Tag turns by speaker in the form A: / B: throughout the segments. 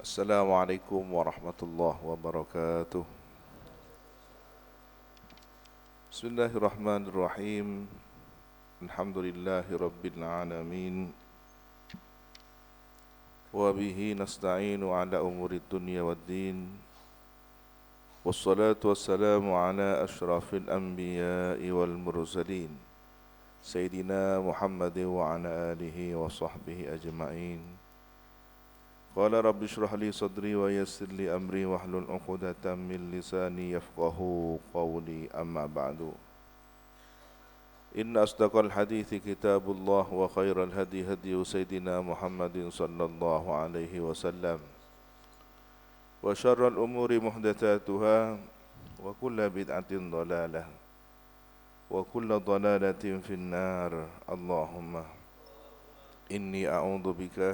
A: Assalamualaikum warahmatullahi wabarakatuh. Bismillahirrahmanirrahim. Alhamdulillahi rabbil alamin. Wa bihi nasta'inu ala umuri dunya waddin. Wassalatu wassalamu ala ashrafil anbiya'i wal mursalin. Sayyidina Muhammadin wa ala alihi wa sahbihi ajma'in. Qala rabbi shrah li sadri wa yassir li amri wahlul 'uqdatam min lisani yafqahu qawli amma ba'du. Inna asdaqal hadithi kitabullah wa khairal hadi hadi sayyidina Muhammadin sallallahu alaihi wasallam wa syarral umuri muhdatsatuha wa kullu bid'atin dhalalah wa kullu dhalalatin finnar. Allahumma inni a'udzu bika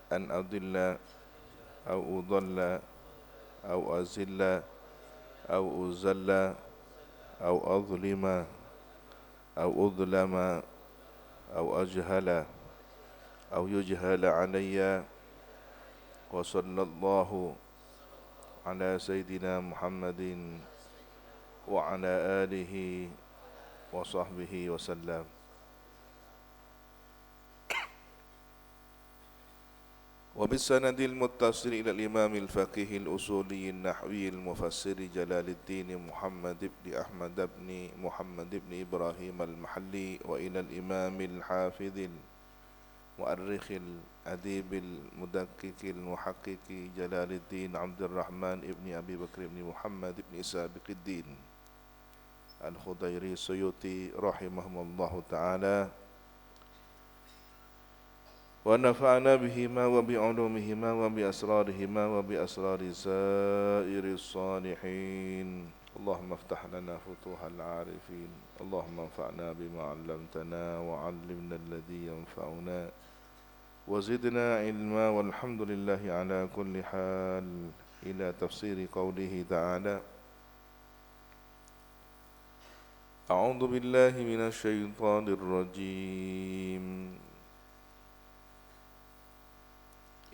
A: an adilla aw udalla aw azilla aw uzalla aw azlima aw udlama aw ajhala aw yujhala alayya. Wa sallallahu ala sayyidina Muhammadin wa ala alihi wa sahbihi wa sallam. وبالسند المتصل إلى الإمام الفقيه الأصولي النحوي المفسر جلال الدين محمد بن أحمد بن محمد بن إبراهيم المحلي وإلى الإمام الحافظ المؤرخ الأديب المدقق المحقق جلال الدين عبد الرحمن بن أبي بكر بن محمد بن سابق الدين الخضيري السيوطي رحمه الله تعالى ونفعنا بهما وبعلومهما وبأسرارهما وبأسرار سائر الصالحين. اللهم افتح لنا فتوح العارفين. اللهم انفعنا بما علمتنا وعلمنا الذي ينفعنا وزدنا علما والحمد لله على كل حال. إلى تفسير قوله تعالى: أعوذ بالله من الشيطان الرجيم.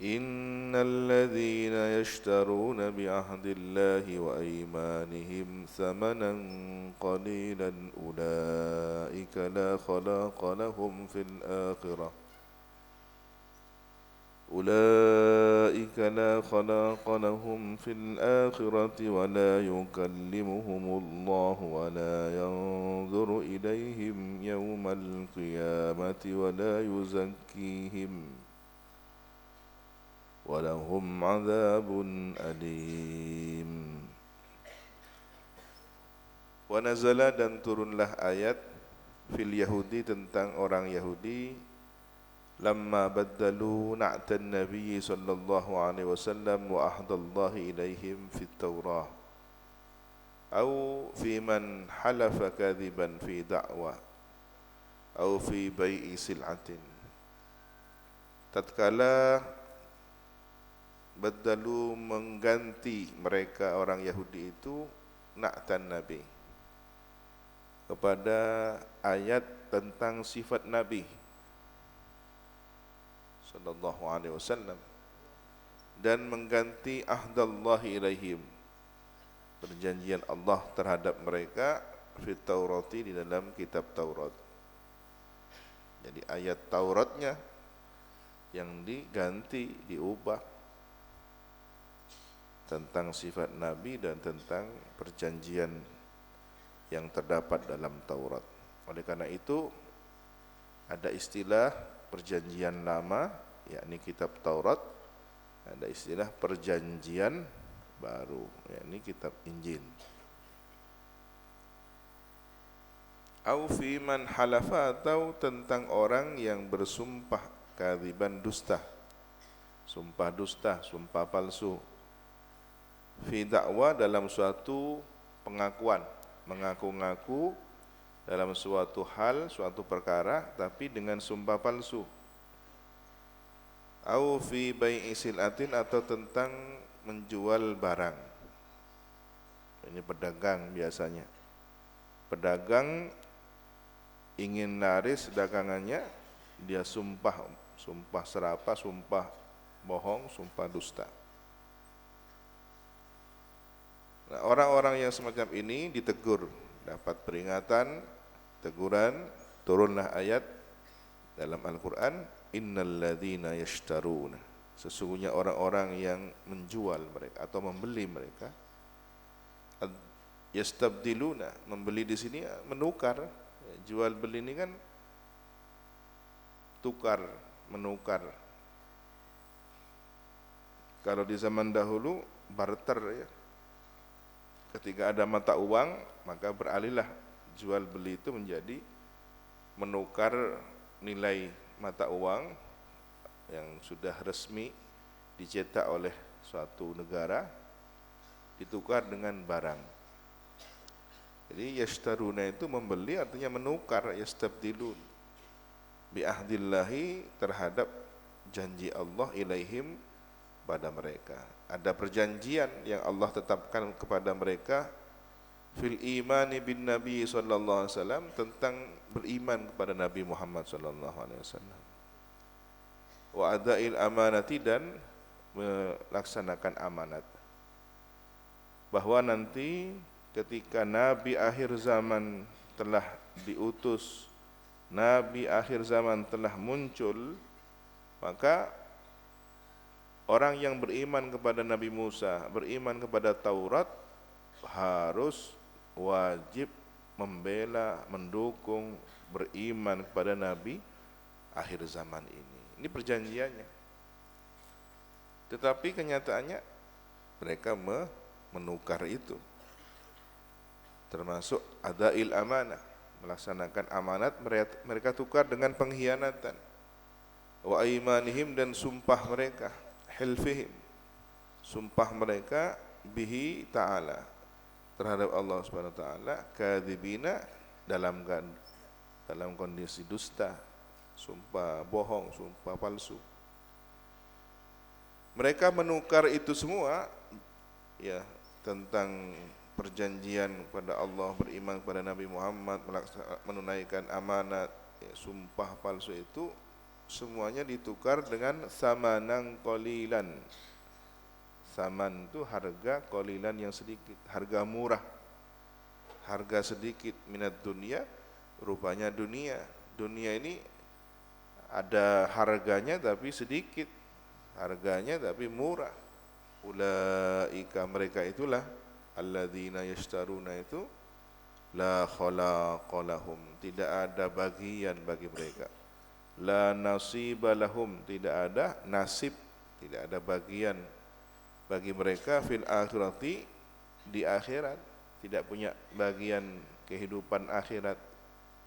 A: إن الذين يشترون بعهد الله وأيمانهم ثمنا قليلا أولئك لا خلاق لهم في الآخرة ولا يكلمهم الله ولا ينظر إليهم يوم القيامة ولا يزكيهم walahum adzabun alim. Wa nazala, dan turunlah ayat fil Yahudi, tentang orang Yahudi, lamma baddalu na'tan Nabi sallallahu alaihi wasallam wa ahdallahi ilaihim fit Taurah au fi man halafa kadhiban fi da'wa au fi bai'i sil'atin. Tatkala Badalu, mengganti mereka orang Yahudi itu na'tan Nabi kepada ayat tentang sifat Nabi sallallahu alaihi wasallam, dan mengganti ahdallahi ilaihim, perjanjian Allah terhadap mereka, fit Taurati, di dalam kitab Taurat. Jadi ayat Tauratnya yang diganti, diubah, tentang sifat Nabi dan tentang perjanjian yang terdapat dalam Taurat. Oleh karena itu ada istilah perjanjian lama, yakni kitab Taurat, ada istilah perjanjian baru, yakni kitab Injil. Au fi man halafa, atau tentang orang yang bersumpah kadziban, dusta, sumpah dusta, sumpah palsu, fi da'wa, dalam suatu pengakuan, mengaku-ngaku dalam suatu hal, suatu perkara, tapi dengan sumpah palsu. Au fi bai'i sil'atin, atau tentang menjual barang. Ini pedagang biasanya. Pedagang ingin laris dagangannya, dia sumpah serapah, sumpah bohong, sumpah dusta. Nah, orang-orang yang semacam ini ditegur, dapat peringatan, teguran, turunlah ayat dalam Al-Quran, innalladzina yashtaruna, sesungguhnya orang-orang yang menjual mereka atau membeli mereka, yastabdiluna, membeli di sini menukar, jual beli ini kan tukar, menukar. Kalau di zaman dahulu barter ya, ketika ada mata uang maka beralihlah jual beli itu menjadi menukar nilai mata uang yang sudah resmi dicetak oleh suatu negara, ditukar dengan barang. Jadi yashtaruna itu membeli, artinya menukar, yastabdilun bi'ahdillahi, terhadap janji Allah ilaihim, pada mereka. Ada perjanjian yang Allah tetapkan kepada mereka, fil imani bin Nabi sallallahu alaihi wasallam, tentang beriman kepada Nabi Muhammad sallallahu alaihi wasallam. Wa adail amanati, dan melaksanakan amanat. Bahwa nanti ketika Nabi akhir zaman telah diutus, Nabi akhir zaman telah muncul, maka orang yang beriman kepada Nabi Musa, beriman kepada Taurat, harus wajib membela, mendukung, beriman kepada Nabi akhir zaman ini. Ini perjanjiannya. Tetapi kenyataannya mereka menukar itu. Termasuk adail amanah, melaksanakan amanat mereka tukar dengan pengkhianatan. Wa aimanihim, dan sumpah mereka, hilfihim, sumpah mereka bihi ta'ala, terhadap Allah Subhanahu wa taala, kadzibina, dalam kondisi dusta, sumpah bohong, sumpah palsu. Mereka menukar itu semua ya, tentang perjanjian kepada Allah, beriman kepada Nabi Muhammad, menunaikan amanat, ya, sumpah palsu itu semuanya ditukar dengan samanan qalilan. Saman itu harga, qalilan yang sedikit, harga murah, harga sedikit, minat dunia, rupanya dunia. Dunia ini ada harganya tapi sedikit, harganya tapi murah. Ulaika, mereka itulah, alladzina yashtaruna, itu la khalaqa lahum, tidak ada bagian bagi mereka. La nasiba lahum, tidak ada nasib, tidak ada bagian bagi mereka, fil akhirati, di akhirat, tidak punya bagian kehidupan akhirat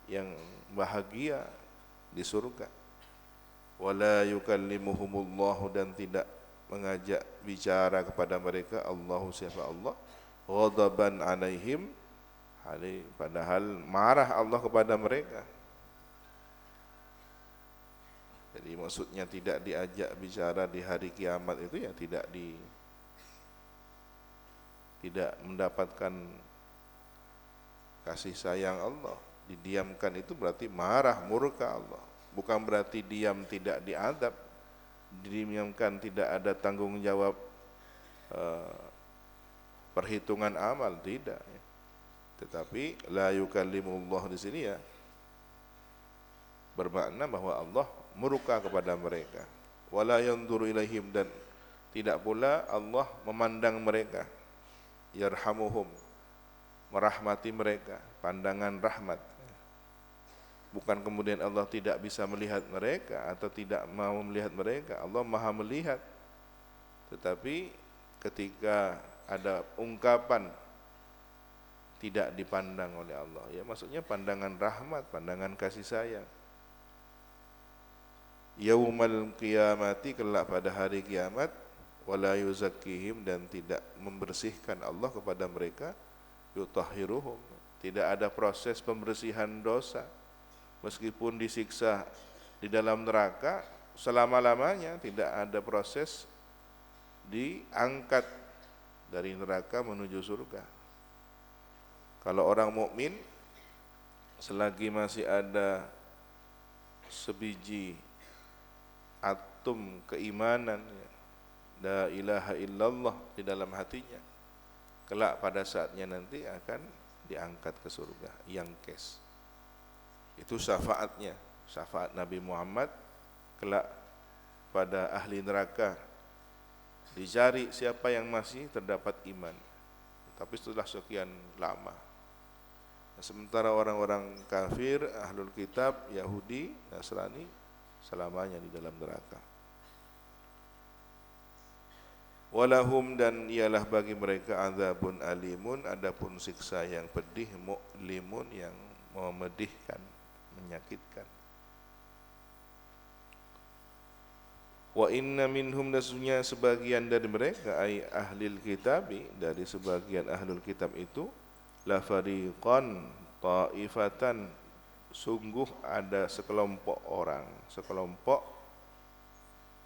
A: yang bahagia di surga. Wala yukallimuhumullahu, dan tidak mengajak bicara kepada mereka Allahu, siapa Allah, ghadaban alaihim, padahal marah Allah kepada mereka. Jadi maksudnya tidak diajak bicara di hari kiamat itu ya tidak mendapatkan kasih sayang Allah. Didiamkan itu berarti marah, murka Allah. Bukan berarti diam tidak diadab, didiamkan tidak ada tanggung jawab perhitungan amal, tidak ya. Tetapi la yukallimullah di sini ya bermakna bahwa Allah murka kepada mereka. Wala yanzuru ilaihim, dan tidak pula Allah memandang mereka. Yarhamuhum, merahmati mereka, pandangan rahmat. Bukan kemudian Allah tidak bisa melihat mereka atau tidak mau melihat mereka. Allah Maha melihat. Tetapi ketika ada ungkapan tidak dipandang oleh Allah, ya maksudnya pandangan rahmat, pandangan kasih sayang. Yaumal qiyamati, kelak pada hari kiamat, wala yuzakkihim, dan tidak membersihkan Allah kepada mereka, yutahhiruhum, tidak ada proses pembersihan dosa. Meskipun disiksa di dalam neraka selama-lamanya, tidak ada proses diangkat dari neraka menuju surga. Kalau orang mukmin, selagi masih ada sebiji tercantum keimanan, ya, la ilaha illallah di dalam hatinya, kelak pada saatnya nanti akan diangkat ke surga yang kes. Itu syafaatnya, syafaat Nabi Muhammad kelak pada ahli neraka. Dicari siapa yang masih terdapat iman, tapi setelah sekian lama. Sementara orang-orang kafir, ahlul kitab, Yahudi, Nasrani selamanya di dalam neraka. Walahum, dan ialah bagi mereka azabun alimun, adapun siksa yang pedih, mu'limun, yang memedihkan, menyakitkan. Wa inna minhum, dasnya sebagian dari mereka, ay ahlil kitabi, dari sebagian ahlul kitab itu, la fariqan ta'ifatan, sungguh ada sekelompok orang, sekelompok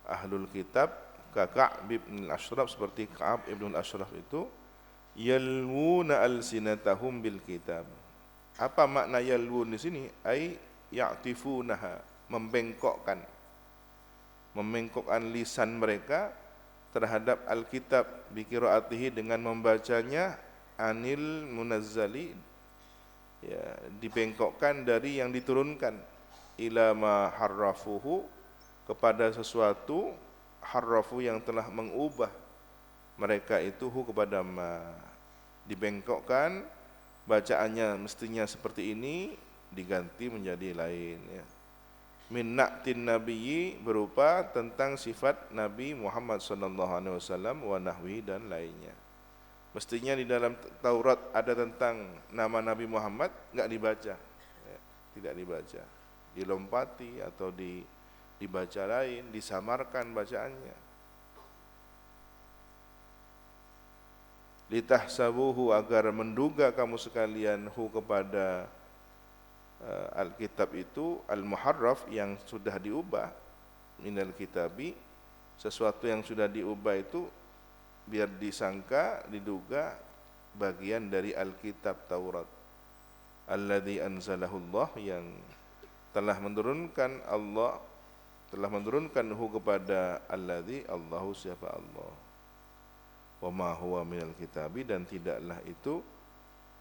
A: ahlul kitab, Ka'ab bin al-Ashraf, seperti Ka'ab ibn al-Ashraf itu, yalwuna alsinatahum bil kitab. Apa makna yalwun di sini? Ay ya'tifunaha, membengkokkan lisan mereka terhadap Alkitab, biqiraatihi, dengan membacanya, anil munazzali, ya, dibengkokkan dari yang diturunkan, ila ma harrafuhu, kepada sesuatu, harrafu, yang telah mengubah mereka itu, hu, kepada ma, dibengkokkan, bacaannya mestinya seperti ini, diganti menjadi lain, ya. Min na'tin nabiyyi, berupa tentang sifat Nabi Muhammad SAW wa nahwi, dan lainnya. Mestinya di dalam Taurat ada tentang nama Nabi Muhammad, enggak dibaca, ya, tidak dibaca, dilompati atau dibaca lain, disamarkan bacaannya. Litahsabuhu, agar menduga kamu sekalian, hu, kepada Alkitab itu, al-muharraf, yang sudah diubah, minal kitabi, sesuatu yang sudah diubah itu biar disangka, diduga bagian dari Alkitab Taurat. Alladzi anzalahullah, yang telah menurunkan Allah, telah menurunkan hu, kepada alladzi, Allahu, siapa Allah. Wa ma huwa minal kitabi, dan tidaklah itu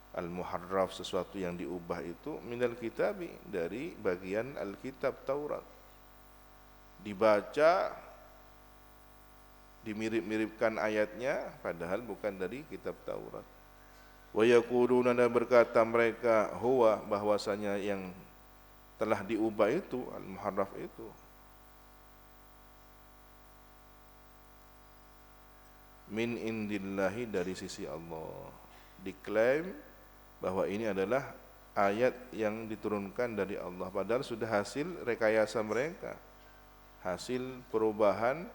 A: al-muharraf, sesuatu yang diubah itu, minal kitabi, dari bagian Alkitab Taurat. Dibaca, dimirip-miripkan ayatnya, padahal bukan dari kitab Taurat. Wa yaquluna, dan berkata mereka, huwa, bahwasanya yang telah diubah itu, al-muharraf itu, min indillahi, dari sisi Allah. Diklaim bahwa ini adalah ayat yang diturunkan dari Allah, padahal sudah hasil rekayasa mereka, hasil perubahan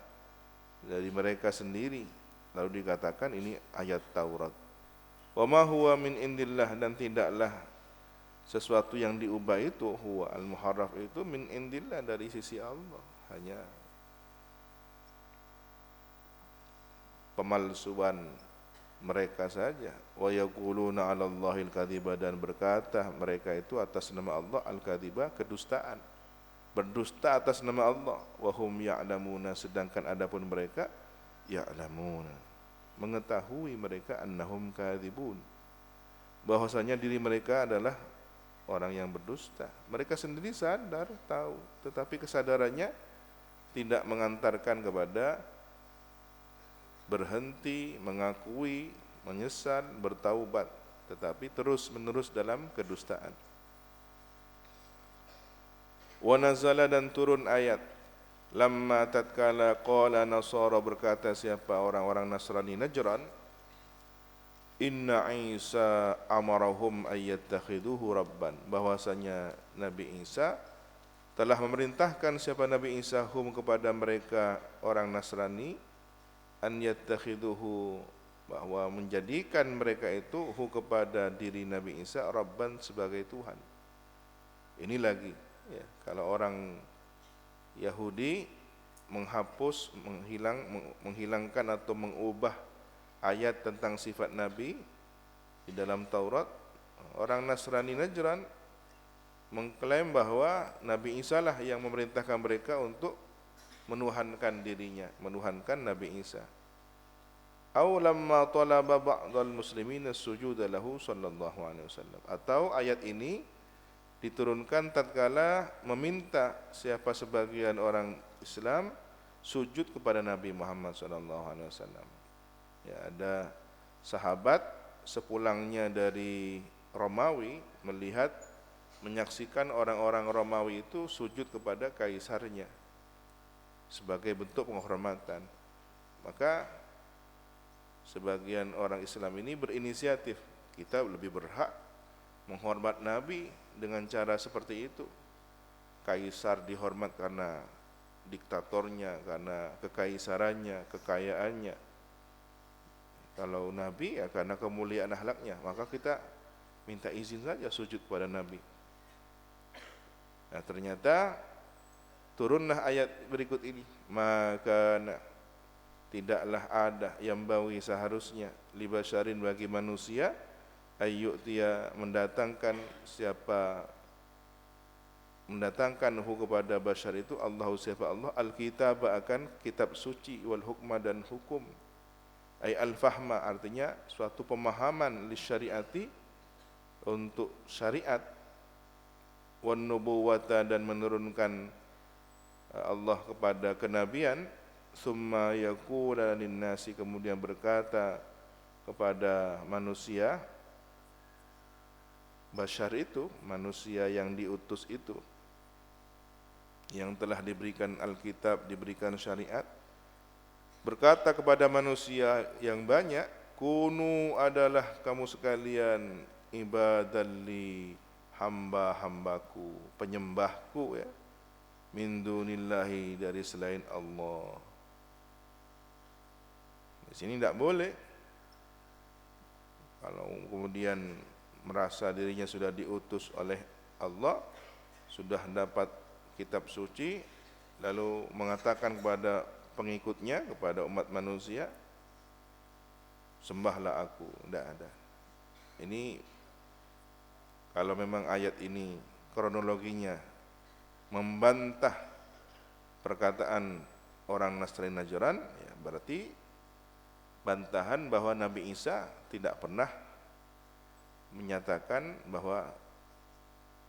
A: dari mereka sendiri, lalu dikatakan ini ayat Taurat. Wa ma huwa min indillah, dan tidaklah sesuatu yang diubah itu, huwa al-muharraf itu, min indillah, dari sisi Allah, hanya pemalsuan mereka saja. Wa yaquluna 'ala Allahil kadhiba, dan berkata mereka itu atas nama Allah, al-kadhiba, kedustaan, berdusta atas nama Allah. Wa hum ya'lamuna, sedangkan adapun mereka, ya'lamuna, mengetahui mereka, annahum kadhibun, bahwasanya diri mereka adalah orang yang berdusta. Mereka sendiri sadar, tahu, tetapi kesadarannya tidak mengantarkan kepada berhenti, mengakui, menyesal, bertaubat, tetapi terus-menerus dalam kedustaan. Wa nazala, dan turun ayat, lamma tatkala qala nasara, berkata siapa orang-orang Nasrani Najran, inna Isa amarahum ayyattakhiduhu rabban, bahwasanya Nabi Isa telah memerintahkan, siapa Nabi Isa, hum, kepada mereka orang Nasrani, an yattakhiduhu, bahwa menjadikan mereka itu, hu, kepada diri Nabi Isa, rabban, sebagai Tuhan. Ini lagi, ya, kalau orang Yahudi menghapus, menghilangkan atau mengubah ayat tentang sifat Nabi di dalam Taurat, orang Nasrani Najran mengklaim bahwa Nabi Isa lah yang memerintahkan mereka untuk menuhankan dirinya, menuhankan Nabi Isa. Aw lamma talaba ba'dal muslimin as-sujud lahu sallallahu alaihi wasallam. Atau ayat ini diturunkan tatkala meminta siapa sebagian orang Islam sujud kepada Nabi Muhammad sallallahu alaihi wasallam. Ya, ada sahabat sepulangnya dari Romawi melihat, menyaksikan orang-orang Romawi itu sujud kepada kaisarnya sebagai bentuk penghormatan. Maka sebagian orang Islam ini berinisiatif, kita lebih berhak menghormat Nabi dengan cara seperti itu. Kaisar dihormat karena diktatornya, karena kekaisarannya, kekayaannya. Kalau Nabi ya karena kemuliaan akhlaknya, maka kita minta izin saja sujud kepada Nabi. Nah, ternyata turunlah ayat berikut ini, maka tidaklah ada yang bawi seharusnya libasyarin bagi manusia ayyu'tiya mendatangkan kepada basyar itu siapa Allah al-kitab akan kitab suci wal hukma dan hukum, ay al-fahma artinya suatu pemahaman li syariati untuk syariat, wan nubuwata dan menurunkan Allah kepada kenabian, summa yaqula linnasi kemudian berkata kepada manusia, basyar itu manusia yang diutus itu, yang telah diberikan Alkitab, diberikan syariat, berkata kepada manusia yang banyak, kunu adalah kamu sekalian ibadalli hamba-hambaku, penyembahku ya, min dunillahi dari selain Allah. Di sini tidak boleh kalau kemudian merasa dirinya sudah diutus oleh Allah, sudah dapat kitab suci, lalu mengatakan kepada pengikutnya, kepada umat manusia, sembahlah aku. Tidak ada. Ini kalau memang ayat ini kronologinya membantah perkataan orang Nasrani Najran, ya berarti bantahan bahwa Nabi Isa tidak pernah menyatakan bahwa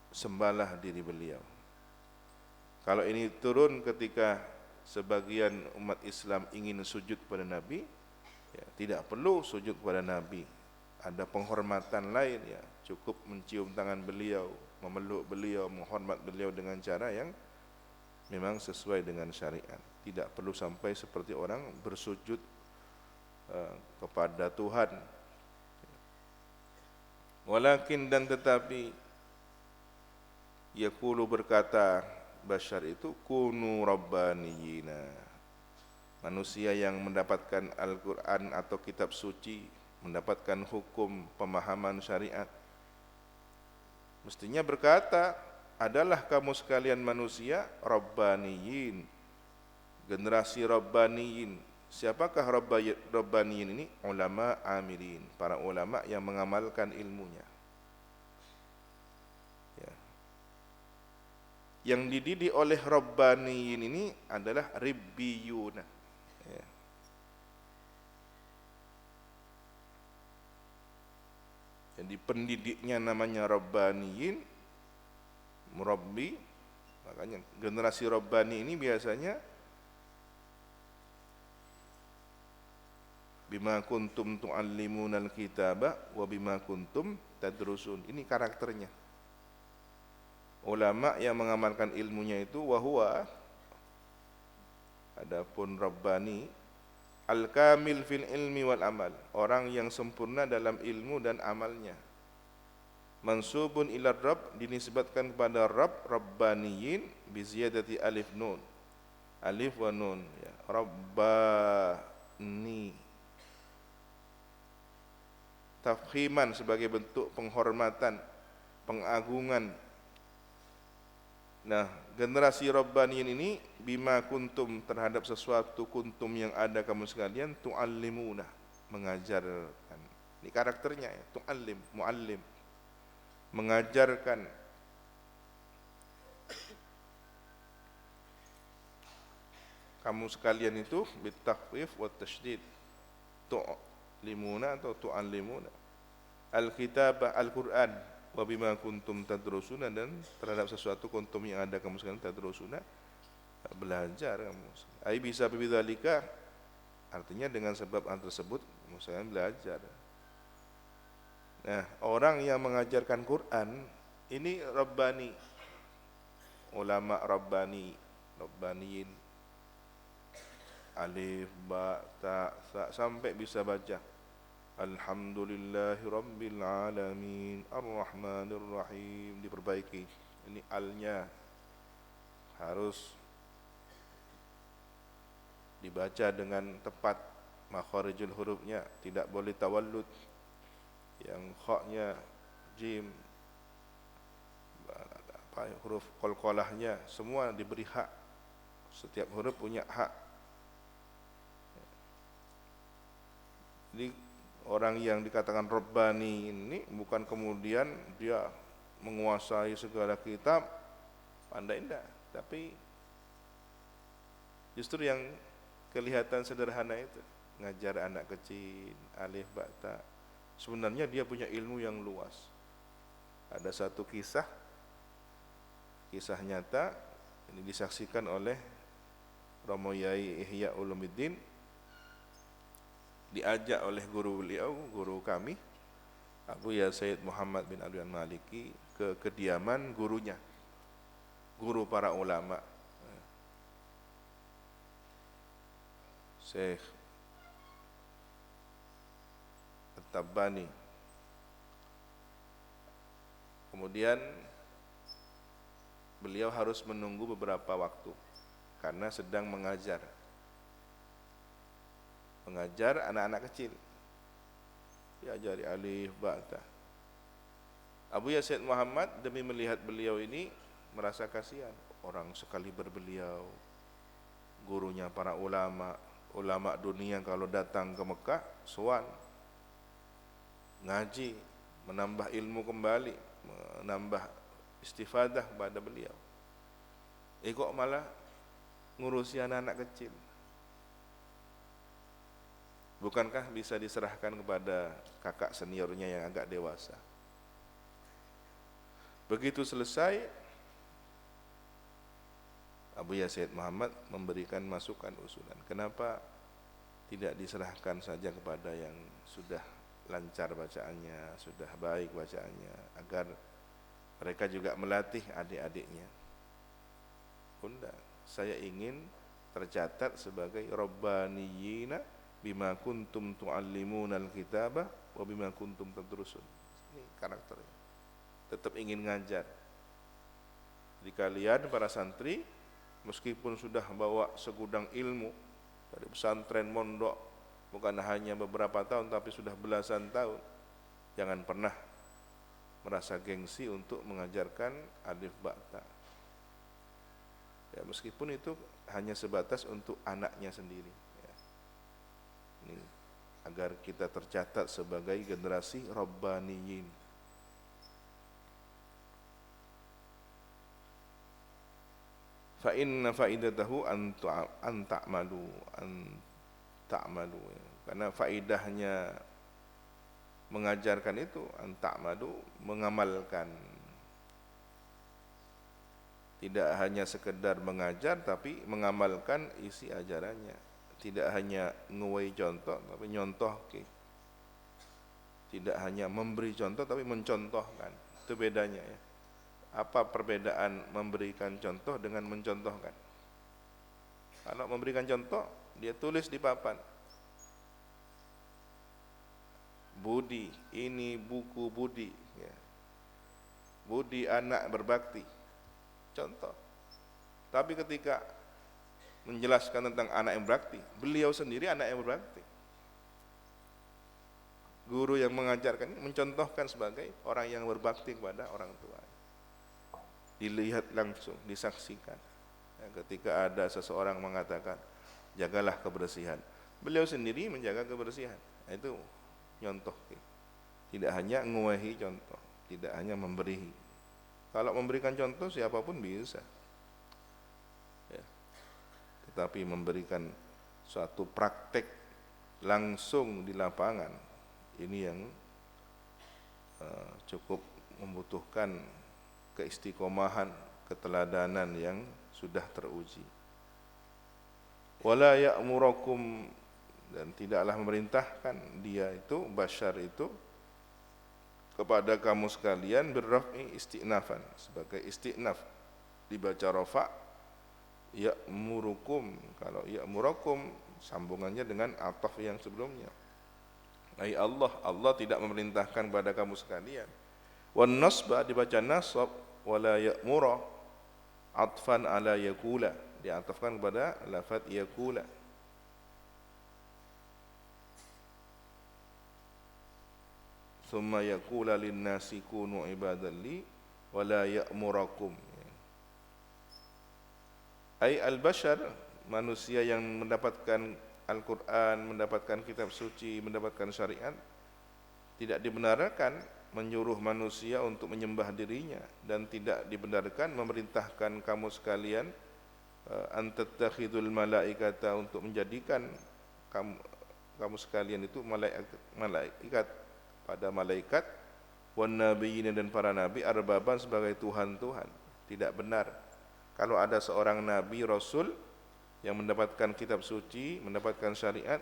A: sembahlah diri beliau. Kalau ini turun ketika sebagian umat Islam ingin sujud kepada Nabi, ya, tidak perlu sujud kepada Nabi. Ada penghormatan lain, ya, cukup mencium tangan beliau, memeluk beliau, menghormat beliau dengan cara yang memang sesuai dengan syariat. Tidak perlu sampai seperti orang bersujud kepada Tuhan. Walakin dan tetapi yaqulu berkata basyar itu kunu rabbaniyina, manusia yang mendapatkan Al-Quran atau kitab suci, mendapatkan hukum pemahaman syariat, mestinya berkata, adalah kamu sekalian manusia rabbaniyin, generasi rabbaniyin. Siapakah rabbaniyin ini? Ulama amilin, para ulama yang mengamalkan ilmunya. Ya. Yang dididik oleh rabbaniyin ini adalah ribbiyuna. Ya. Jadi pendidiknya namanya rabbaniyin, murabbi. Makanya generasi rabbani ini biasanya bima kuntum tu'allimunal kitaba wa bima kuntum tadrusun. Ini karakternya. Ulama yang mengamalkan ilmunya itu wahwa, adapun rabbani al-kamil fil ilmi wal amal, orang yang sempurna dalam ilmu dan amalnya. Mansubun ila rabb, dinisbatkan kepada Rabb, rabbaniyin bi ziyadati alif nun, alif wa nun, ya, rabbani, tafkhiman sebagai bentuk penghormatan, pengagungan. Nah, generasi rabbaniyin ini bima kuntum, terhadap sesuatu kuntum yang ada kamu sekalian, tu'allimuna, mengajarkan. Ini karakternya ya, tu'allim, muallim, mengajarkan. kamu sekalian itu bitakhfif wa tasydid, tu'limuna atau tu'allimuna al-kitabah Al-Qur'an wa bima kuntum tadrusuna, dan terhadap sesuatu kuntum yang ada kamu sekalian tadrusuna, belajar kamu. Ai bisa bidzalika, artinya dengan sebab hal tersebut kamu sekalian belajar. Nah, orang yang mengajarkan Quran ini rabbani, ulama rabbani, rabbaniin, alif, ba, ta, sa, sampai bisa baca alhamdulillahi rabbil alamin arrahmanir rahim, diperbaiki. Ini alnya harus dibaca dengan tepat, makharijul hurufnya tidak boleh tawallud, yang kha-nya jim, huruf qalqalahnya semua diberi hak, setiap huruf punya hak. Jadi orang yang dikatakan Rabbani ini bukan kemudian dia menguasai segala kitab, pandai enggak, tapi justru yang kelihatan sederhana itu, ngajar anak kecil alif ba ta, sebenarnya dia punya ilmu yang luas. Ada satu kisah nyata, ini disaksikan oleh Romo Yai Ihya Ulumuddin, diajak oleh guru beliau, guru kami Abu Ya Sayyid Muhammad bin Abdul Maliki ke kediaman gurunya, guru para ulama, Syekh At-Tabbani. Kemudian beliau harus menunggu beberapa waktu karena sedang mengajar anak-anak kecil, diajari alif ba ta. Abu Ya Sayyid Muhammad demi melihat beliau ini merasa kasihan, orang sekali berbeliau, gurunya para ulama dunia, kalau datang ke Mekah sowan ngaji, menambah ilmu kembali, menambah istifadah pada beliau. Kok malah ngurusi anak-anak kecil? Bukankah bisa diserahkan kepada kakak seniornya yang agak dewasa? Begitu selesai, Abu Ya Sayyid Muhammad memberikan masukan usulan, kenapa tidak diserahkan saja kepada yang sudah lancar bacaannya, sudah baik bacaannya, agar mereka juga melatih adik-adiknya. Bunda, saya ingin tercatat sebagai rabbaniyina bima kuntum tu'allimunal kitabah wa bima kuntum tadrusun. Ini karakternya, tetap ingin ngajar. Jadi kalian para santri, meskipun sudah bawa segudang ilmu dari pesantren mondok, bukan hanya beberapa tahun tapi sudah belasan tahun, jangan pernah merasa gengsi untuk mengajarkan alif ba ta. Ya, meskipun itu hanya sebatas untuk anaknya sendiri, ya. Ini agar kita tercatat sebagai generasi rabbaniyin. Fa inna faidatahu an ta'malu, ya. Karena faidahnya mengajarkan itu an ta'malu, mengamalkan. Tidak hanya sekedar mengajar tapi mengamalkan isi ajarannya. Tidak hanya nguwai contoh tapi nyontoh ke. Tidak hanya memberi contoh tapi mencontohkan. Itu bedanya, ya. Apa perbedaan memberikan contoh dengan mencontohkan? Kalau memberikan contoh, dia tulis di papan, Budi, ini buku Budi, ya. Budi anak berbakti, contoh. Tapi ketika menjelaskan tentang anak yang berbakti, beliau sendiri anak yang berbakti. Guru yang mengajarkan mencontohkan sebagai orang yang berbakti kepada orang tua. Dilihat langsung, disaksikan. Ya, ketika ada seseorang mengatakan jagalah kebersihan, beliau sendiri menjaga kebersihan. Itu nyontoh. Tidak hanya nguwahi contoh, tidak hanya memberi. Kalau memberikan contoh siapapun bisa, ya. tetapi memberikan suatu praktek langsung di lapangan, ini yang cukup membutuhkan keistiqomahan, keteladanan yang sudah teruji. Wala ya'murakum, dan tidaklah memerintahkan dia itu, Bashar itu, kepada kamu sekalian birraf'i istinafan, sebagai istinaf dibaca rafa, ya'murukum. Kalau ya'murakum sambungannya dengan ataf yang sebelumnya, ai Allah, Allah tidak memerintahkan kepada kamu sekalian. Wan nasba dibaca nasab, wala ya'mura atfan ala yakula, diatafkan kepada lafaz yakula. Thumma yakula linnasi kunu ibadan li wala ya'murakum, ai al-bashar, manusia yang mendapatkan Al-Quran, mendapatkan kitab suci, mendapatkan syariat, tidak dibenarkan menyuruh manusia untuk menyembah dirinya, dan tidak dibenarkan memerintahkan kamu sekalian antattakhidul malaikata, untuk menjadikan kamu sekalian itu malaikat pada malaikat, wan nabiyyin, dan para nabi, arbaban, sebagai tuhan-tuhan. Tidak benar. Kalau ada seorang nabi rasul yang mendapatkan kitab suci, mendapatkan syariat,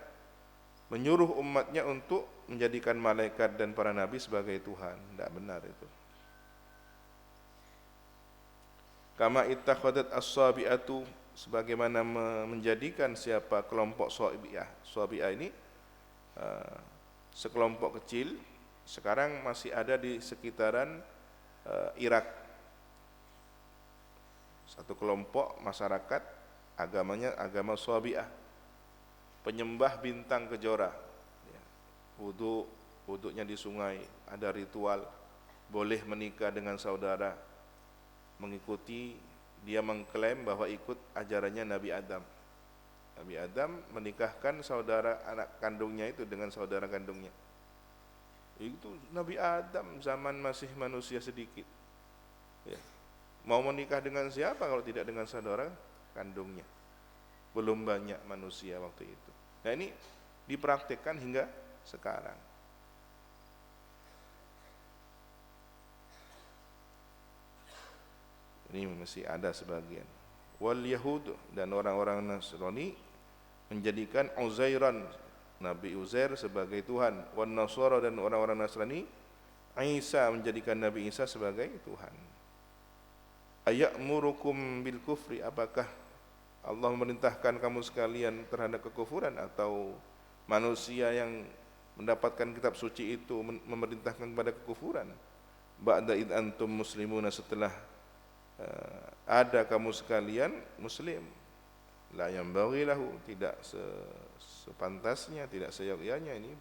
A: menyuruh umatnya untuk menjadikan malaikat dan para nabi sebagai Tuhan, tidak benar itu. Kama ittakhadat as-sabi'atu, sebagaimana menjadikan siapa kelompok Sabi'ah ini sekelompok kecil, sekarang masih ada di sekitaran Irak. Satu kelompok masyarakat, agamanya agama Sabi'ah, penyembah bintang kejora, wuduknya di sungai, ada ritual, boleh menikah dengan saudara, mengikuti, dia mengklaim bahwa ikut ajarannya Nabi Adam. Nabi Adam menikahkan saudara anak kandungnya itu dengan saudara kandungnya. Itu Nabi Adam zaman masih manusia sedikit, ya. Mau menikah dengan siapa kalau tidak dengan saudara kandungnya? Belum banyak manusia waktu itu. Nah, ini dipraktikkan hingga sekarang. Ini masih ada sebagian. Wal Yahud, dan orang-orang Nasrani menjadikan Uzairan, Nabi Uzair, sebagai Tuhan. Wan Nasara, dan orang-orang Nasrani Isa menjadikan Nabi Isa sebagai Tuhan. Aya'murukum bil kufri, apakah Allah memerintahkan kamu sekalian terhadap kekufuran, atau manusia yang mendapatkan kitab suci itu memerintahkan kepada kekufuran? Ba'da id antum muslimuna, setelah ada kamu sekalian muslim. La yanbaghi lahu, tidak sepantasnya, tidak seyogyanya ini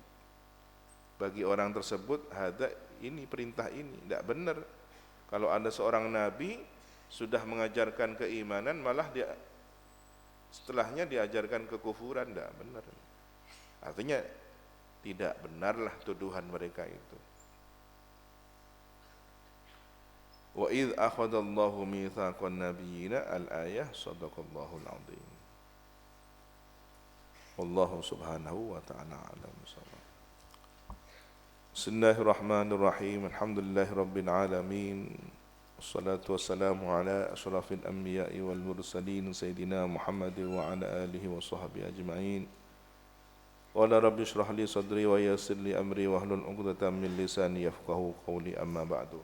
A: bagi orang tersebut, hada, ini perintah ini tidak benar. Kalau ada seorang nabi sudah mengajarkan keimanan, malah dia setelahnya diajarkan kekufuran, tidak benar. Artinya tidak benarlah tuduhan mereka itu. Wa idz akhadallahu mitsaqan nabiyyina, al-ayah, shadaqallahul azim. Wallahu subhanahu wa ta'ala a'lam bissawab. Bismillahirrahmanirrahim. Alhamdulillahirabbil alamin. Wassalatu wassalamu ala asyrafil anbiya'i wal mursalin sayyidina Muhammad wa ala alihi wa sahbihi ajma'in. Qala rabbi shrah li sadri wa yassir li amri wahlul 'uqdatam min lisani yafqahu qawli, amma ba'du.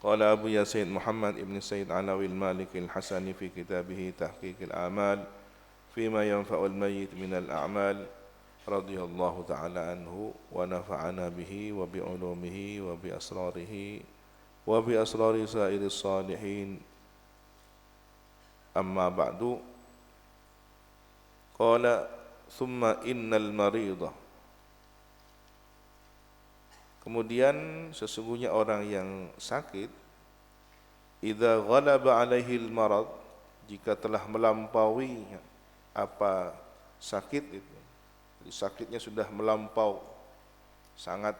A: Qala Abu Yasin Muhammad ibn Sayyid Alawi al-Maliki al-Hasani fi kitabih Tahqiq al-A'mal fima yanfa'u al-mayyit min al-a'mal, radhiyallahu ta'ala anhu wa nafa'ana bihi wa bi ulumihi wa bi asrarihi wa bi asrari sa'iris salihin, amma ba'du. Qala thumma innal maridah, kemudian sesungguhnya orang yang sakit, idza ghalaba alaihi al-marad, jika telah melampaui apa sakit itu, jadi sakitnya sudah melampau sangat,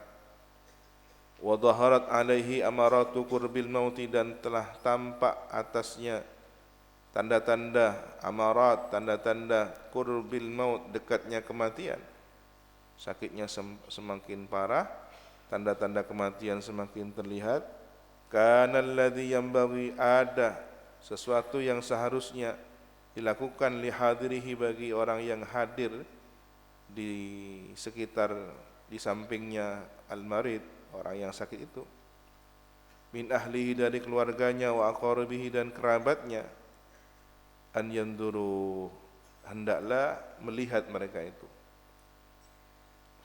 A: wa dhaharat alaihi amaratu qurbil mauti, dan telah tampak atasnya tanda-tanda amarat, tanda-tanda qurbil maut, dekatnya kematian. Sakitnya semakin parah, tanda-tanda kematian semakin terlihat. Kana alladhi yanbaghi, ada sesuatu yang seharusnya dilakukan li hadirihi, bagi orang yang hadir di sekitar, di sampingnya al-marid, orang yang sakit itu. Min ahlihi, dari keluarganya, wa aqaribihi, dan kerabatnya. An yanduru, hendaklah melihat mereka itu.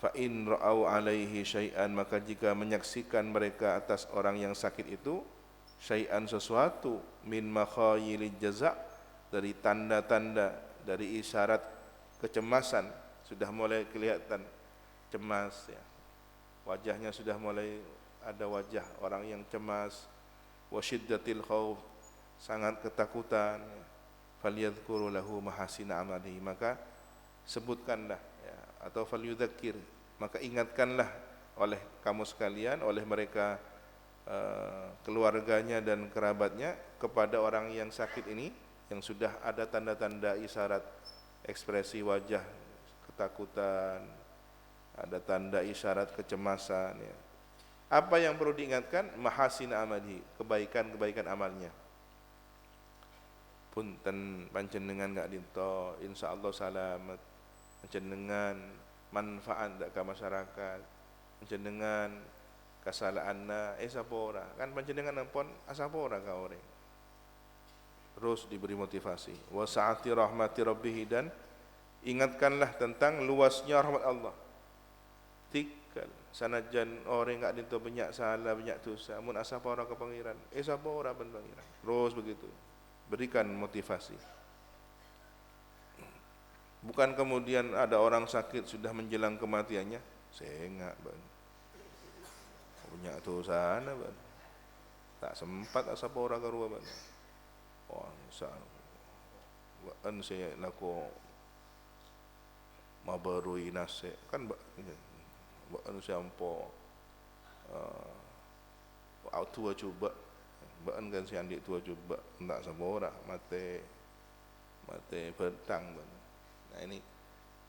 A: Fa in ra'au alaihi syai'an, maka jika menyaksikan mereka atas orang yang sakit itu syai'an, sesuatu, min makhayilil jaza', dari tanda-tanda, dari isyarat kecemasan, sudah mulai kelihatan cemas ya. Wajahnya sudah mulai ada wajah orang yang cemas. Wa syiddatil khauf, sangat ketakutan. Falyadhkuru lahu mahasina amalihi, maka sebutkanlah ya, atau falyudzakir, maka ingatkanlah oleh kamu sekalian, oleh mereka keluarganya dan kerabatnya, kepada orang yang sakit ini, yang sudah ada tanda-tanda isyarat ekspresi wajah ketakutan, ada tanda isyarat kecemasan ya. Apa yang perlu diingatkan? Mahasin amalihi, kebaikan-kebaikan amalnya. Punten panjenengan gak dinto, insyaallah salamet, panjenengan manfaat dak ka masyarakat, panjenengan kasalahanna sapora, kan panjenengan ampun asapora ka orang. Terus diberi motivasi. Wa sa'ati rahmati rabbih, dan ingatkanlah tentang luasnya rahmat Allah. Tikal sanajan orang gak dinto banyak salah, banyak dosa, mun asapora ka pangeran, sapora ben pangeran. Terus begitu. Berikan motivasi. Bukan kemudian ada orang sakit sudah menjelang kematiannya, saya enggak punya dosa ana ban. Tak sempat asapora karua ban. Oh, ban saya lako mabarui nase kan ban saya ampo auto coba baan kan si andik tua coba enggak sabora mate petang. Nah ini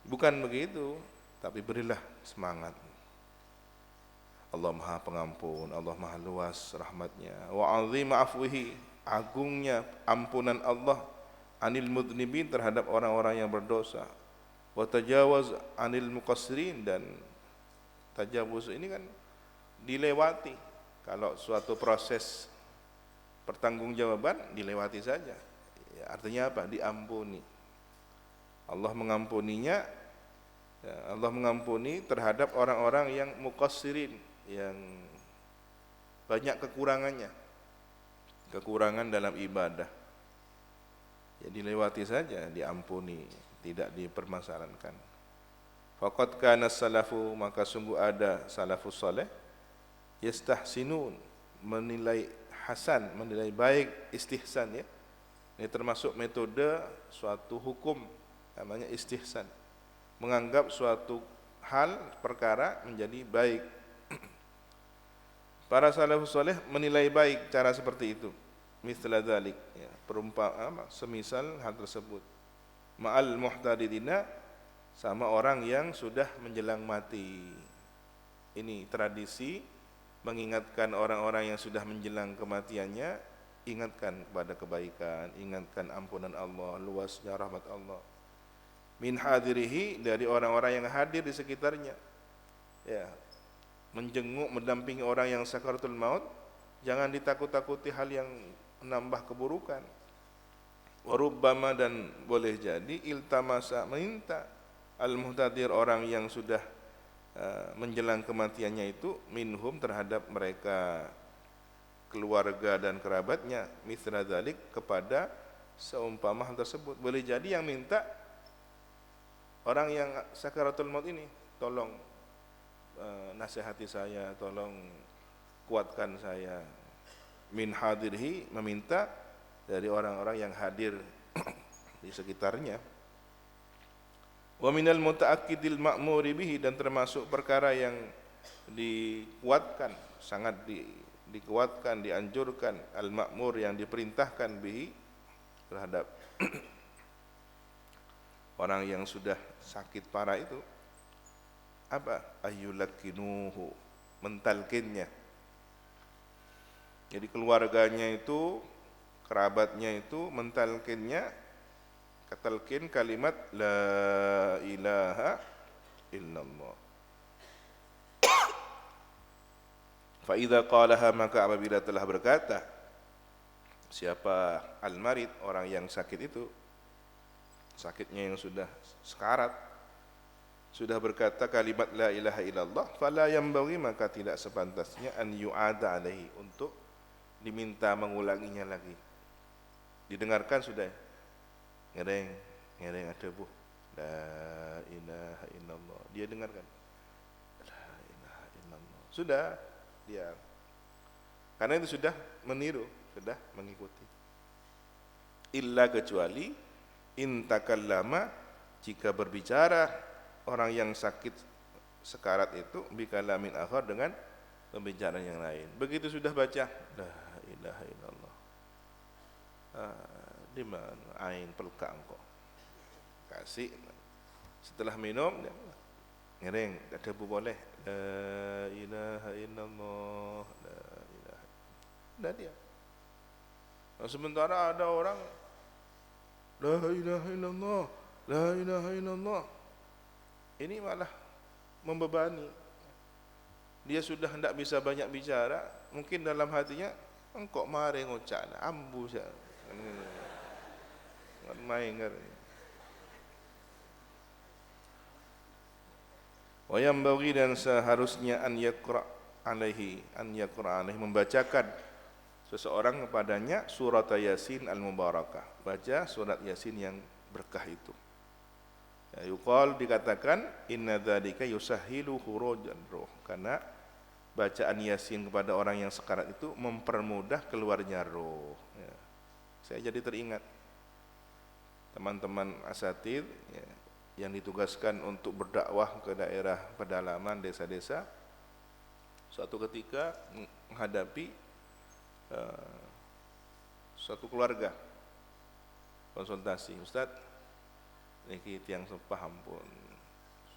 A: bukan begitu, tapi berilah semangat. Allah Maha Pengampun, Allah Maha Luas rahmatnya. Wa azim afwihi, agungnya ampunan Allah, anil mudnibin, terhadap orang-orang yang berdosa. Wa tajawaz anil muqassirin, dan tajawuz ini kan dilewati. Kalau suatu proses pertanggungjawaban dilewati saja ya, artinya apa? Diampuni. Allah mengampuninya ya, Allah mengampuni terhadap orang-orang yang muqassirin, yang banyak kekurangan dalam ibadah ya, dilewati saja, diampuni, tidak dipermasalahkan. Faqad kana salafu, maka sungguh ada salafus saleh, yastahsinun, menilai hasan, menilai baik, istihsan ya. Ini termasuk metode suatu hukum, namanya istihsan. Menganggap suatu hal, perkara menjadi baik. Para salafus saleh menilai baik cara seperti itu. Mithla dzalik ya, perumpamaan semisal hal tersebut. Ma'al muhtadidina, sama orang yang sudah menjelang mati. Ini tradisi mengingatkan orang-orang yang sudah menjelang kematiannya, ingatkan kepada kebaikan, ingatkan ampunan Allah, luasnya rahmat Allah. Min hadirihi, dari orang-orang yang hadir di sekitarnya ya, menjenguk, mendampingi orang yang sakaratul maut, jangan ditakut-takuti hal yang menambah keburukan. Warubbama, dan boleh jadi iltamasa, minta al-muhtadir, orang yang sudah menjelang kematiannya itu, minhum, terhadap mereka keluarga dan kerabatnya, mithla dzalik, kepada seumpama hal tersebut. Boleh jadi yang minta orang yang sakaratul maut ini, tolong nasihati saya, tolong kuatkan saya. Min hadirhi, meminta dari orang-orang yang hadir di sekitarnya. Wa minal mutaakkidil ma'muri bihi, dan termasuk perkara yang dikuatkan, sangat dikuatkan, dianjurkan, al-ma'mur, yang diperintahkan bihi, terhadap Orang yang sudah sakit parah itu apa? Ayyulakinuhu, mentalkinnya. Jadi keluarganya itu, kerabatnya itu mentalkinnya, ketalkin kalimat la ilaha illallah. Fa idza qalaha, maka apabila telah berkata siapa al-marid, orang yang sakit itu, sakitnya yang sudah sekarat, sudah berkata kalimat la ilaha illallah, fala yanbaghi, maka tidak sepantasnya an yu'ada alaihi, untuk diminta mengulanginya lagi. Didengarkan sudah, ngereng ada bu, la ilaha illallah, dia dengarkan la ilaha illallah, sudah dia, karena itu sudah meniru, sudah mengikuti. Illa, kecuali in takallama, jika berbicara orang yang sakit sekarat itu bikalamin akhar, dengan pembicaraan yang lain. Begitu sudah baca la ilaha illallah, di mana ain pelukak engkau, kasih. Setelah minum ngereng, ada bu boleh la ilaha illallah, la ilaha, dah dia. Sementara ada orang la ilaha illallah, la ilaha illallah, ini malah membebani. Dia sudah hendak bisa banyak bicara, mungkin dalam hatinya engkau mari ngucapna ambu saja, main kan. Wa yanbaghi, dan seharusnya an yaqra alaihi, membacakan seseorang kepadanya surat Yasin al-Mubarakah, baca surat Yasin yang berkah itu. Ya, yuqal, dikatakan inna dzalika yusahhilu khurujan ruh, karena bacaan Yasin kepada orang yang sekarat itu mempermudah keluarnya roh. Ya. Saya jadi teringat teman-teman asatidz ya, yang ditugaskan untuk berdakwah ke daerah pedalaman, desa-desa, suatu ketika menghadapi suatu keluarga konsultasi, Ustaz, niki tiyang sepah ampun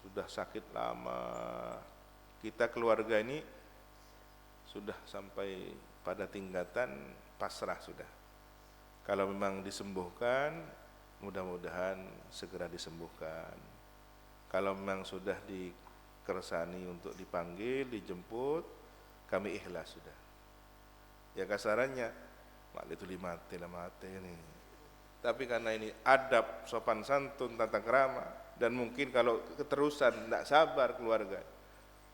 A: sudah sakit lama, kita keluarga ini sudah sampai pada tingkatan pasrah sudah. Kalau memang disembuhkan, mudah-mudahan segera disembuhkan. Kalau memang sudah dikersani untuk dipanggil, dijemput, kami ikhlas sudah. Ya kasarannya, mak itu mati ini. Tapi karena ini adab, sopan santun, tata krama, dan mungkin kalau keterusan tidak sabar keluarga.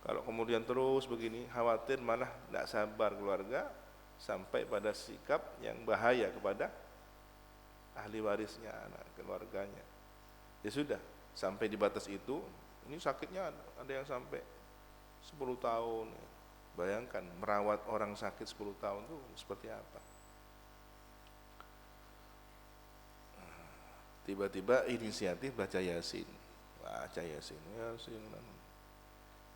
A: Kalau kemudian terus begini, khawatir malah tidak sabar keluarga sampai pada sikap yang bahaya kepada ahli warisnya, anak keluarganya. Ya sudah, sampai di batas itu, ini sakitnya ada yang sampai 10 tahun. Bayangkan merawat orang sakit 10 tahun itu seperti apa. Tiba-tiba inisiatif baca Yasin.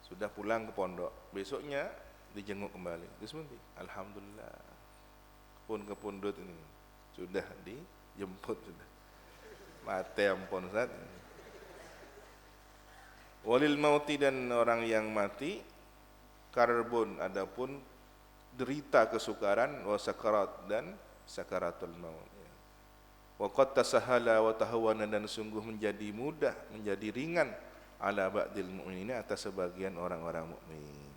A: Sudah pulang ke pondok, besoknya dijenguk kembali. Alhamdulillah, pun ke pundut ini sudah dijemput sudah. Mati ampun Ustaz. Walil mauti, dan orang yang mati karbun, adapun derita kesukaran, wa sakarat, dan sakaratul maut. Wa qad tasahala wa tahawwana, dan sungguh menjadi mudah, menjadi ringan, ala ba'dil mu'minin, atas sebagian orang-orang mukmin.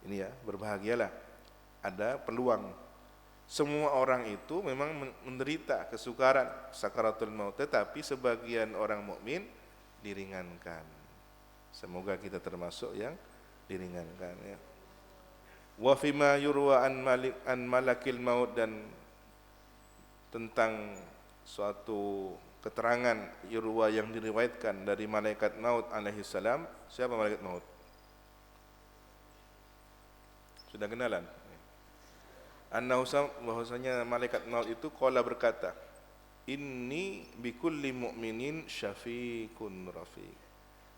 A: Ini ya, berbahagialah, ada peluang. Semua orang itu memang menderita kesukaran, sakaratul maut, tetapi sebagian orang mukmin diringankan. Semoga kita termasuk yang diringankan ya. Wa fima yurwa an malakil maut, dan tentang suatu keterangan yurwa yang diriwayatkan dari malaikat maut alaihi salam. Siapa malaikat maut? Sudah kenalan? Annahu, bahwasanya malaikat maut itu qala, berkata, inni bikulli mu'minin syafiqun rafiq.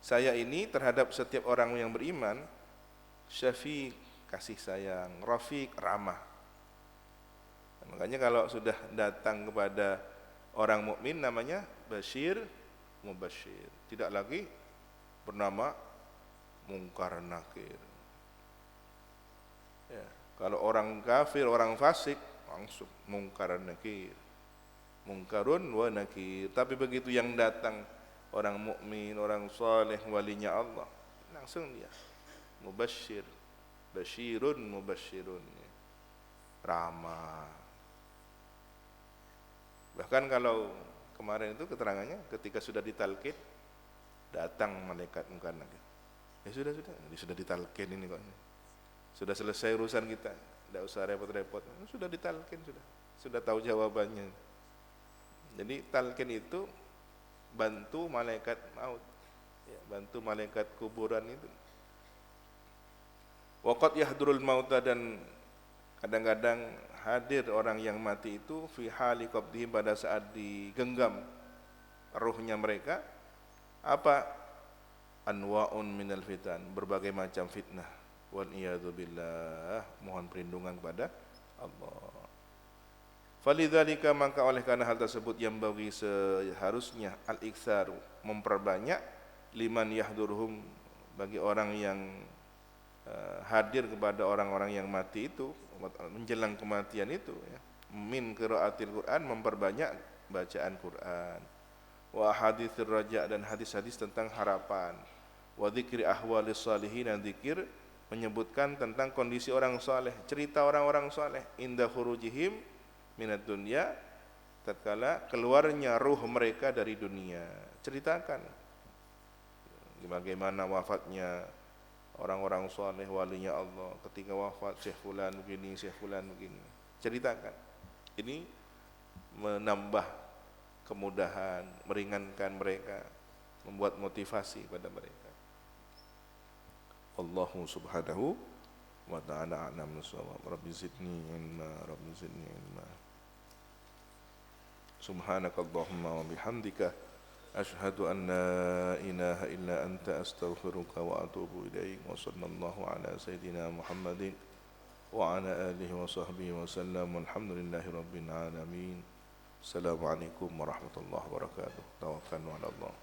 A: Saya ini terhadap setiap orang yang beriman syafiq, kasih sayang, rafiq, ramah. Makanya kalau sudah datang kepada Orang mukmin namanya Bashir Mubashir, tidak lagi bernama Mungkar Nakir. Ya, kalau orang kafir, orang fasik langsung Mungkar Nakir, Mungkarun wa Nakir. Tapi begitu yang datang orang mukmin, orang saleh, walinya Allah, langsung dia Mubashir, Bashirun Mubashirun, ramah. Bahkan kalau kemarin itu keterangannya ketika sudah ditalqin, datang malaikat Mungkar Nakir. Ya sudah ditalqin ini kok. Sudah selesai urusan kita, tidak usah repot-repot. Sudah ditalqin, sudah tahu jawabannya. Jadi talqin itu bantu malaikat maut, ya, bantu malaikat kuburan itu. Waqad yahdurul mauta, dan kadang-kadang hadir orang yang mati itu fi hali qabdihi, pada saat digenggam ruhnya mereka. Apa? Anwa'un minal fitan, berbagai macam fitnah. Wal iyadu billah, mohon perlindungan kepada Allah. Falidzalika, maka oleh karena hal tersebut, yang bagi seharusnya al-iktsaru, memperbanyak, liman yahdurhum, bagi orang yang hadir kepada orang-orang yang mati itu, menjelang kematian itu, ya. Min qiraatil Quran, memperbanyak bacaan Quran. Wa haditsir raja, dan hadis-hadis tentang harapan. Wa dzikri ahwalis salihin, dan zikir menyebutkan tentang kondisi orang saleh, cerita orang-orang saleh. Inda khurujihim minad dunya, tatkala keluarnya ruh mereka dari dunia, ceritakan bagaimana wafatnya orang-orang saleh, walinya Allah. Ketika wafat Syekh fulan begini, Syekh fulan begini, ceritakan. Ini menambah kemudahan, meringankan mereka, membuat motivasi pada mereka. Allahu subhanahu wa ta'ala a'lam bissawab. Rabbi zidni ilma, Rabbi zidni ilma. Subhanakallahumma wa bihamdika, asyhadu an la ilaha illa anta, astaghfiruka wa atubu ilaik. Wa sallallahu ala sayyidina Muhammadin wa ala alihi wa sahbihi wa sallam. Alhamdulillahi rabbil alamin. Assalamualaikum warahmatullahi wabarakatuh. Tawakkalna ala Allah.